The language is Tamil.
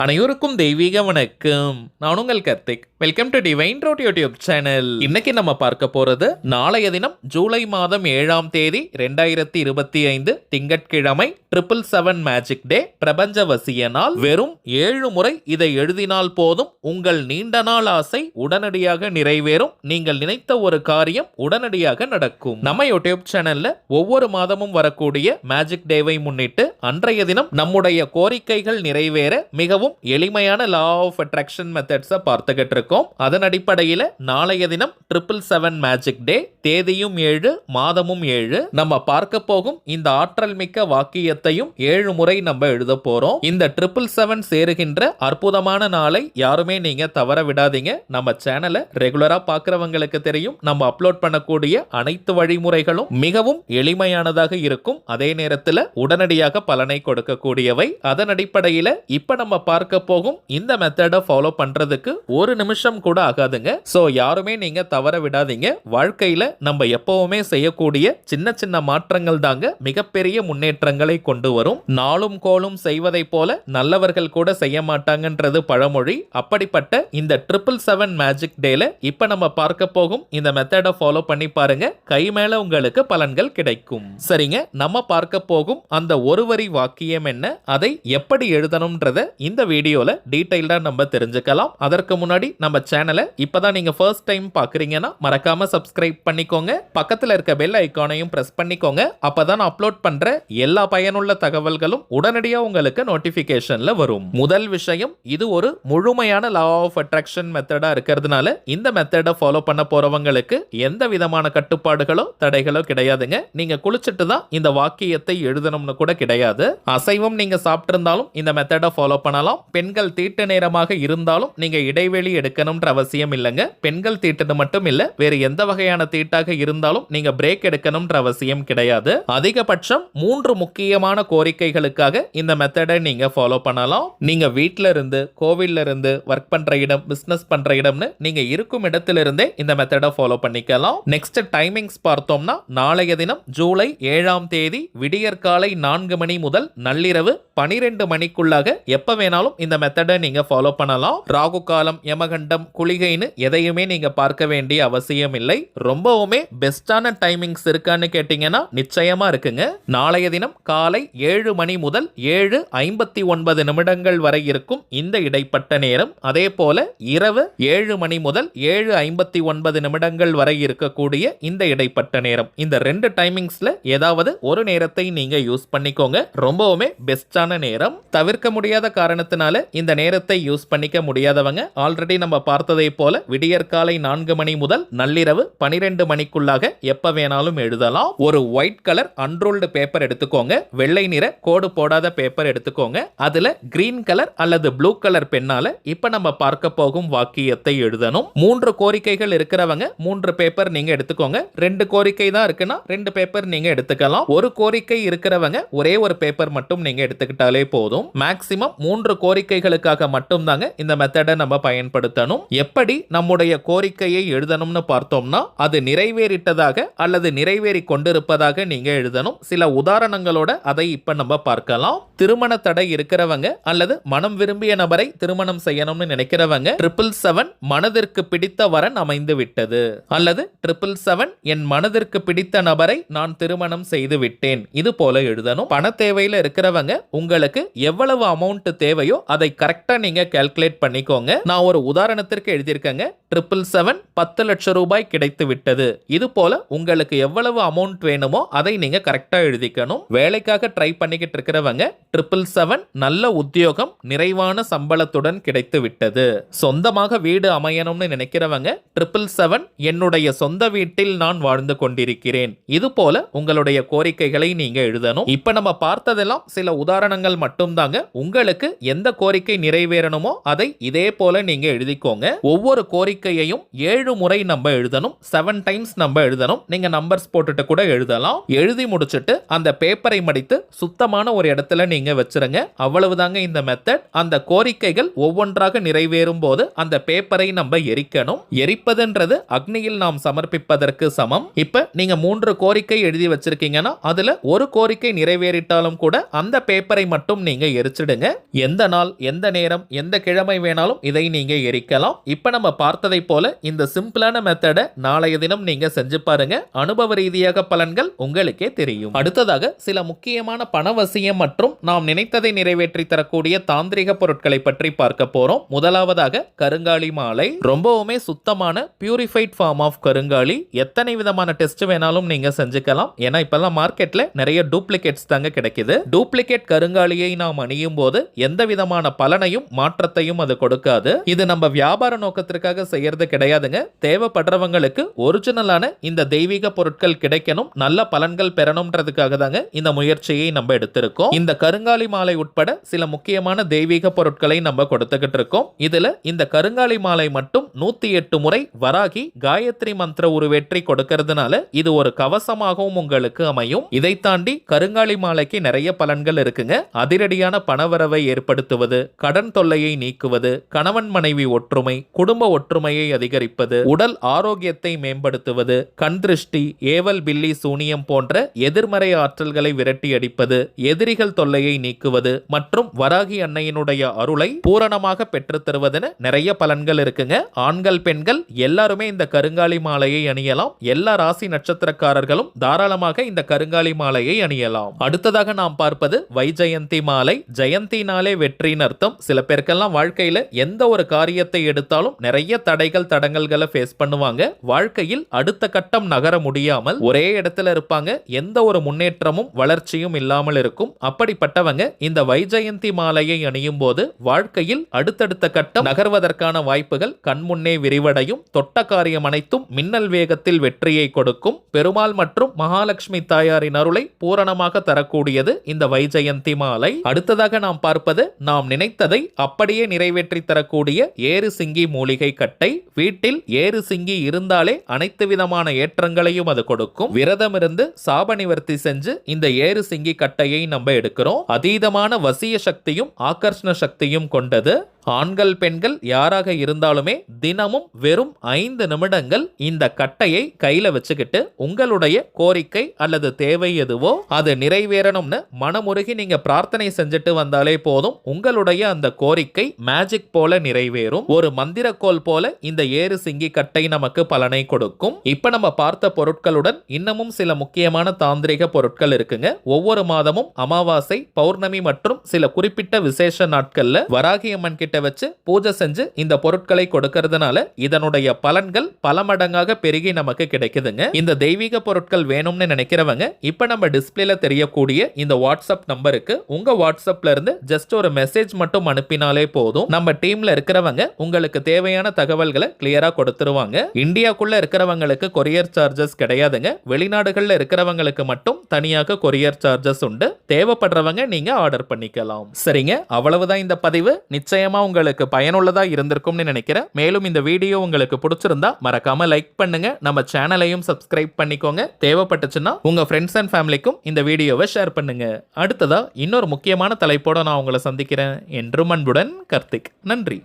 அனைவருக்கும் தெய்வீக வணக்கம். நான் உங்கள் Karthik. Welcome to divine road YouTube channel. இன்னைக்கு நம்ம பார்க்க போறது நாளைய தினம் ஜூலை மாதம் 7ஆம் தேதி 2025 திங்கட்கிழமை 777 மேஜிக் டே, பிரபஞ்ச வசிய நாள். வெறும் 7 முறை இதை எழுதினால் போதும், உங்கள் நீண்ட நாள் ஆசை உடனடியாக நிறைவேறும். நீங்கள் நினைத்த ஒரு காரியம் உடனடியாக நடக்கும். நம்ம யூடியூப் சேனல்ல ஒவ்வொரு மாதமும் வரக்கூடிய மேஜிக் டேவை முன்னிட்டு அன்றைய தினம் நம்முடைய கோரிக்கைகள் நிறைவேற மிகவும் எளிமையான லா ஆஃப் அட்ராக்ஷன் மெத்தட்ஸை பார்த்துக்கிட்டு இருக்கோம். அதன் அடிப்படையில் நாளைய தினம் 777 மேஜிக் டே, தேதியும் 7 மாதமும் 7. நம்ம பார்க்க போகும் இந்த ஆற்றல் மிக்க வாக்கியத்தையும் 7 முறை நம்ம எழுத போறோம். இந்த 777 சேருகின்ற அற்புதமான நாளை யாருமே நீங்க தவற விடாதீங்க. நம்ம சேனலை ரெகுலரா பார்க்கிறவங்களுக்கு தெரியும், நம்ம அப்லோட் பண்ணக்கூடிய அனைத்து வழிமுறைகளும் மிகவும் எளிமையானதாக இருக்கும். அதே நேரத்தில் உடனடியாக பலனை கொடுக்கக்கூடியவை. அதன் அடிப்படையில் இப்ப நம்ம பார்க்க போகும் இந்த மெத்தடை ஃபாலோ பண்றதுக்கு ஒரு நிமிஷம் கூட ஆகாதுங்க. சோ யாருமே நீங்க தவற விடாதீங்க. வாழ்க்கையில நம்ம எப்பவுமே செய்யக்கூடிய சின்ன சின்ன மாற்றங்கள் தாங்க மிகப்பெரிய முன்னேற்றங்களை கொண்டு வரும். நாளும் கோளும் செய்வதை போல நல்லவர்கள் கூட செய்ய மாட்டாங்கன்றது பழமொழி. அப்படிப்பட்ட இந்த 777 மேஜிக் டேல இப்ப நம்ம பார்க்க போகும் இந்த மெத்தடை ஃபாலோ பண்ணி பாருங்க. கை மேல உங்களுக்கு பலன்கள் கிடைக்கும். சரிங்க, நம்ம பார்க்க போகும் அந்த ஒரு வரி வாக்கியம் என்ன, அதை எப்படி எழுதணும்ன்றத இந்த வீடியோல டீடைல்டா நம்ம தெரிஞ்சுக்கலாம். அதற்கு முன்னாடி நம்ம சேனலை இப்பதான் நீங்க ஃபர்ஸ்ட் டைம் பாக்குறீங்கன்னா மறக்காம சப்ஸ்கிரைப் பண்ணிக்கோங்க. பக்கத்துல இருக்க பெல் ஐகானையும் பிரஸ் பண்ணிக்கோங்க. அப்பதான் அப்லோட் பண்ற எல்லா பயனுள்ள தகவல்களும் உடனடியா உங்களுக்கு நோட்டிபிகேஷன்ல வரும். முதல் விஷயம், இது ஒரு முழுமையான லா ஆஃப் அட்ராக்ஷன் மெத்தடா இருக்கிறதுனால இந்த மெத்தடை ஃபாலோ பண்ண போறவங்களுக்கு எந்த விதமான கட்டுப்பாடுகளோ தடைகளோ கிடையாதுங்க. நீங்க குளிச்சுட்டு தான் இந்த வாக்கியத்தை எழுதணும்னு கூட கிடையாது. அசைவம் நீங்க சாப்பிட்டு இருந்தாலும் இந்த மெத்தடை ஃபாலோ பண்ணலாம். பெண்கள் தீட்டு நேரமாக இருந்தாலும் நீங்க இடைவெளி எடுக்கணும்ன்ற அவசியம் இல்லைங்க. பெண்கள் தீட்டு மட்டும் இல்ல, வேறு எந்த வகையான தீட்டாக இருந்தாலும் நீங்க பிரேக் எடுக்கணும்ன்ற அவசியம் கிடையாது. அதிகபட்சம் 3 முக்கியமான கோரிக்கைகளுக்காக இந்த மெத்தடை நீங்க ஃபாலோ பண்ணலாம். நீங்க வீட்ல இருந்து, கோவில்ல இருந்து, ஒர்க் பண்ற இடம், பிசினஸ் பண்ற இடம்னு நீங்க இருக்கும் இடத்திலிருந்தே இந்த மெத்தடை ஃபாலோ பண்ணிக்கலாம். நெக்ஸ்ட் டைமிங்ஸ் பார்த்தோம்னா நாளைய தினம் ஜூலை 7ஆம் தேதி விடியற்காலை 4 மணி முதல் நள்ளிரவு 12 மணிக்குள்ளாக எப்ப வேணாலும் இந்த மெத்தடை நீங்க ஃபாலோ பண்ணலாம். ராகு காலம், யமகண்டம், குளிகைன்னு எதையுமே நீங்க பார்க்க வேண்டிய அவசியம் இல்லை. ரொம்பவுமே பெஸ்டான டைமிங்ஸ் இருக்கான்னு கேட்டீங்கன்னா நிச்சயமா இருக்குங்க. நாளைய தினம் காலை 7 மணி முதல் 7:59 நிமிடங்கள் வரை இருக்கும் இந்த இடைப்பட்ட நேரம். அதே போல இரவு 7 மணி முதல் 7:59 நிமிடங்கள் வரை இருக்கக்கூடிய இந்த இடைப்பட்ட நேரம். இந்த 2 டைமிங்ஸ்ல ஏதாவது ஒரு நேரத்தை நீங்க யூஸ் பண்ணிக்கோங்க. ரொம்பவுமே பெஸ்டான நேரம். தவிர்க்க முடியாத காரணத்தினால இந்த நேரத்தை யூஸ் பண்ணிக்க முடியாதவங்க ஆல்ரெடி நம்ம பார்த்ததை போல விடியற்காலை 4 மணி முதல் நள்ளிரவு 12 மணிக்குள்ளாக எப்ப வேணாலும் எழுதலாம். ஒரு ஒயிட் கலர் அன்ரோல்டு பேப்பர் எடுத்துக்கோங்க. வெள்ளை நிற கோடு போடாத பேப்பர் எடுத்துக்கோங்க. அதுல கிரீன் கலர் அல்லது ப்ளூ கலர் பெண்ணால இப்ப நம்ம பார்க்க போகும் வாக்கியத்தை எழுதணும். 3 கோரிக்கைகள் இருக்கிறவங்க 3 பேப்பர் நீங்க எடுத்துக்கோங்க. 2 கோரிக்கை தான் இருக்குன்னா 2 பேப்பர் நீங்க எடுத்துக்கலாம். ஒரு கோரிக்கை இருக்கிறவங்க ஒரே ஒரு பேப்பர் மட்டும் நீங்க எடுத்துக்கிட்டாலே போதும். மேக்ஸிமம் 3 கோரிக்கைகளுக்காக மட்டும் தாங்க இந்த மெத்தடை நம்ம பயன்படுத்தணும். எப்படி நம்முடைய கோரிக்கையை எழுதணும்னு பார்த்தோம்னா, அது நிறைவேறிட்டதாக அல்லது நிறைவேறி கொண்டிருப்பதாக நீங்க எழுதணும். சில உதாரணங்களோட அதை இப்ப நம்ம பார்க்கலாம். திருமண தடை இருக்கிறவங்க அல்லது மனம் விரும்பிய நபரை திருமணம் செய்யணும்னு நினைக்கிறவங்க 777 மனதிற்கு பிடித்த வரன் அமைந்து விட்டது, அல்லது 777 என் மனதிற்கு பிடித்த நபரை நான் திருமணம் செய்து விட்டேன், இது போல எழுதணும். பண தேவையில இருக்கிறவங்க உங்களுக்கு எவ்வளவு அமௌண்ட் தேவையோ அதை கரெக்டா நீங்க கால்குலேட் பண்ணிக்கோங்க. நான் ஒரு உதாரணத்திற்கு எழுதியிருக்கேங்க. 777 10 லட்சம் ரூபாய் கிடைத்து விட்டது. இது போல உங்களுக்கு எவ்வளவு அமௌண்ட் வேணுமோ அதை நீங்க கரெக்டா எழுதிக்கணும். வேலைக்காக ட்ரை பண்ணிக்கிட்டு இருக்கிறவங்க 777 நல்ல உத்தியோகம் நிறைவான சம்பளத்துடன் கிடைத்து விட்டது. சொந்தமாக வீடு அமையணும்னு நினைக்கிறவங்க 777 என்னுடைய சொந்த வீட்டில் நான் வாழ்ந்து கொண்டிருக்கிறேன். இது போல உங்களுடைய கோரிக்கைகளை நீங்க எழுதணும். இப்ப நம்ம பார்த்ததெல்லாம் சில உதாரணங்கள் மட்டும் தாங்க. உங்களுக்கு எந்த கோரிக்கை நிறைவேறணுமோ அதை இதே போல நீங்க எழுதிக்கோங்க. ஒவ்வொரு கோரிக்கையையும் 7 முறை நம்ம எழுதணும். 7 டைம்ஸ் நம்ம எழுதணும். நீங்க நம்பர்ஸ் போட்டுட்டு கூட எழுதலாம். எழுதி முடிச்சிட்டு அந்த பேப்பரை மடித்து சுத்தமான ஒரு இடத்துல நீங்க வச்சிருங்க. அவ்வளவுதாங்க இந்த மெத்தட். அந்த கோரிக்கைகள் ஒவ்வொன்றாக நிறைவேறும் போது அந்த பேப்பரை நம்ம எரிக்கணும். எரிப்பதுன்றது அக்னியில் நாம் சமர்ப்பிப்பதற்கு சமம். இப்ப நீங்க 3 கோரிக்கை எழுதி வச்சிருக்கீங்கன்னா அதுல ஒரு கோரிக்கை நிறைவேறிட்டாலும் கூட அந்த பேப்பரை மட்டும் நீங்க எரிச்சிடுங்க. எந்த எந்த நாள், எந்த நேரம், எந்த கிழமை வேணாலும் இதை நீங்க எரிக்கலாம். இப்ப நம்ம பார்த்ததை போல இந்த சிம்பிளான மெத்தடை நாளைய தினம் நீங்க செஞ்சு பாருங்க. அனுபவ ரீதியாக பலன்கள் உங்களுக்கே தெரியும். அடுத்ததாக சில முக்கியமான பணவசியம் மற்றும் நாம் நினைத்ததை நிறைவேற்றி தரக்கூடிய தாந்திரிக பொருட்களை பற்றி பார்க்க போறோம். முதலாவதாக கருங்காலி மாலை. ரொம்பவுமே சுத்தமான பியூரிஃபைட் ஃபார்ம் ஆஃப் கருங்காலி. எத்தனை விதமான டெஸ்ட் வேணாலும் நீங்க செஞ்சுக்கலாம். ஏன்னா இப்பெல்லாம் மார்க்கெட்ல நிறைய டூப்ளிகேட்ஸ் தாங்க கிடைக்குது. டூப்ளிகேட் கருங்காலியை நாம் அணியும் போது எந்த விதமான பலனையும் மாற்றத்தையும் அது கொடுக்காது. இது நம்ம வியாபார நோக்கத்திற்காக செய்யறது கிடையாதுங்க. தேவைப்படுறவங்களுக்கு ஒரிஜினலான இந்த தெய்வீக பொருட்கள் கிடைக்கணும், நல்ல பலன்கள் பெறணும்ன்றதுக்காக தாங்க இந்த முயற்சியை நம்ம எடுத்திருக்கோம். இந்த கருங்காலி மாலை உட்பட சில முக்கியமான தெய்வீக பொருட்களை நம்ம கொடுத்துக்கிட்டு இருக்கோம். இதுல இந்த கருங்காலி மாலை மட்டும் 108 முறை வராகி காயத்ரி மந்திர உருவேற்றி கொடுக்கிறதுனால இது ஒரு கவசமாகவும் உங்களுக்கு அமையும். இதை தாண்டி கருங்காலி மாலைக்கு நிறைய பலன்கள் இருக்குங்க. அதிரடியான பணவரவை ஏற்படுத்துவது, கடன் தொல்லையை நீக்குவது, கணவன் மனைவி ஒற்றுமை, குடும்ப ஒற்றுமையை அதிகரிப்பது, உடல் ஆரோக்கியத்தை மேம்படுத்துவது, கண் திருஷ்டி, ஏவல் பில்லி சூனியம் போன்ற எதிர்மறை ஆற்றல்களை விரட்டி அடிப்பது, எதிரிகள் தொல்லையை நீக்குவது மற்றும் வராகி அன்னையினுடைய அருளை பூரணமாக பெற்றுத் தருவதென நிறைய பலன்கள் இருக்குங்க. ஆண்கள் பெண்கள் எல்லாருமே இந்த கருங்காலி மாலையை அணியலாம். எல்லா ராசி நட்சத்திரக்காரர்களும் தாராளமாக இந்த கருங்காலி மாலையை அணியலாம். அடுத்ததாக நாம் பார்ப்பது வைஜெயந்தி மாலை. ஜெயந்தினாலே வெற்றின்னு அர்த்தம். சில பேருக்கெல்லாம் வாழ்க்கையில எந்த ஒரு காரியத்தை எடுத்தாலும் நிறைய தடைகள் தடங்கல்களை ஃபேஸ் பண்ணுவாங்க. வாழ்க்கையில் அடுத்த கட்டம் நகர முடியாமல் ஒரே இடத்துல இருப்பாங்க. எந்த ஒரு முன்னேற்றமும் வளர்ச்சியும் இல்லாமல் இருக்கும். அப்படிப்பட்டவங்க இந்த வைஜெயந்தி மாலையை அணியும் போது வாழ்க்கையில் அடுத்தடுத்த கட்டம் நகர்வதற்கான வாய்ப்புகள் கண்முன்னே விரிவடையும். தொட்ட காரியம் அனைத்தும் மின்னல் வேகத்தில் வெற்றியை கொடுக்கும். பெருமாள் மற்றும் மகாலட்சுமி தாயாரின் அருளை பூரணமாக தரக்கூடியது இந்த வைஜெயந்தி மாலை. அடுத்ததாக நாம் பார்ப்பது நாம் நினைத்ததை அப்படியே நிறைவேற்றி தரக்கூடிய ஏறு சிங்கி மூலிகை கட்டை. வீட்டில் ஏறு சிங்கி இருந்தாலே அனைத்து விதமான ஏற்றங்களையும் அது கொடுக்கும். விரதம் இருந்து சாப நிவர்த்தி செஞ்சு இந்த ஏறு சிங்கி கட்டையை நம்ம எடுக்கிறோம். அதீதமான வசிய சக்தியும் ஆகர்ஷண சக்தியும் கொண்டது. ஆண்கள் பெண்கள் யாராக இருந்தாலுமே தினமும் வெறும் 5 நிமிடங்கள் இந்த கட்டையை கையில வச்சுக்கிட்டு உங்களுடைய கோரிக்கை அல்லது தேவை எதுவோ அது நிறைவேறணும்னு மனமுருகி நீங்க பிரார்த்தனை செஞ்சுட்டு வந்தாலே போதும். உங்களுடைய அந்த கோரிக்கை மேஜிக் போல நிறைவேறும். ஒரு மந்திரக்கோல் போல இந்த ஏறு சிங்கி கட்டை நமக்கு பலனை கொடுக்கும். இப்ப நம்ம பார்த்த பொருட்களுடன் இன்னமும் சில முக்கியமான தாந்திரிக பொருட்கள் இருக்குங்க. ஒவ்வொரு மாதமும் அமாவாசை, பௌர்ணமி மற்றும் சில குறிப்பிட்ட விசேஷ நாட்கள்ல வராகி அம்மன் கிட்ட வச்சு பூஜை செஞ்சு இந்த பொருட்களை கொடுக்கிறதுனால இதனுடைய பலன்கள் பல மடங்காக பெருகி நமக்கு கிடைக்குதுங்க. இந்த தெய்வீக பொருட்கள் வேணும்னு நினைக்கிறவங்க இப்ப நம்ம டிஸ்பிளேல தெரியக்கூடிய இந்த வாட்ஸ்அப் நம்பருக்கு உங்க வாட்ஸ்அப்ல இருந்து ஜஸ்ட் ஒரு மெசேஜ் மட்டும் அனுப்பினாலே போதும். நம்ம டீம்ல இருக்கிறவங்க உங்களுக்கு தேவையான தகவல்களை கிளியரா கொடுத்துருவாங்க. இந்தியாக்குள்ள இருக்கிறவங்களுக்கு கொரியர் சார்ஜஸ் கிடையாதுங்க. வெளிநாடுகள்ல இருக்கிறவங்களுக்கு மட்டும் தனியாக கொரியர் சார்ஜஸ் உண்டு. தேவைப்படுறவங்க நீங்க ஆர்டர் பண்ணிக்கலாம். சரிங்க, அவ்வளவுதான் இந்த பதிவு. நிச்சயமா உங்களுக்கு பயனுள்ளதா இருந்திருக்கும்னு நினைக்கிறேன். மேலும் இந்த வீடியோ உங்களுக்கு பிடிச்சிருந்தா மறக்காம லைக் பண்ணுங்க. நம்ம சேனலையும் சப்ஸ்கிரைப் பண்ணிக்கோங்க. தேவைப்பட்டுச்சுன்னா உங்க ஃப்ரெண்ட்ஸ் அண்ட் ஃபேமிலிக்கும் இந்த வீடியோவை ஷேர் பண்ணுங்க. அடுத்ததா இன்னொரு முக்கியமான தலைப்போட நான் உங்களை சந்திக்கிறேன். என்றும் அன்புடன் கார்த்திக். நன்றி.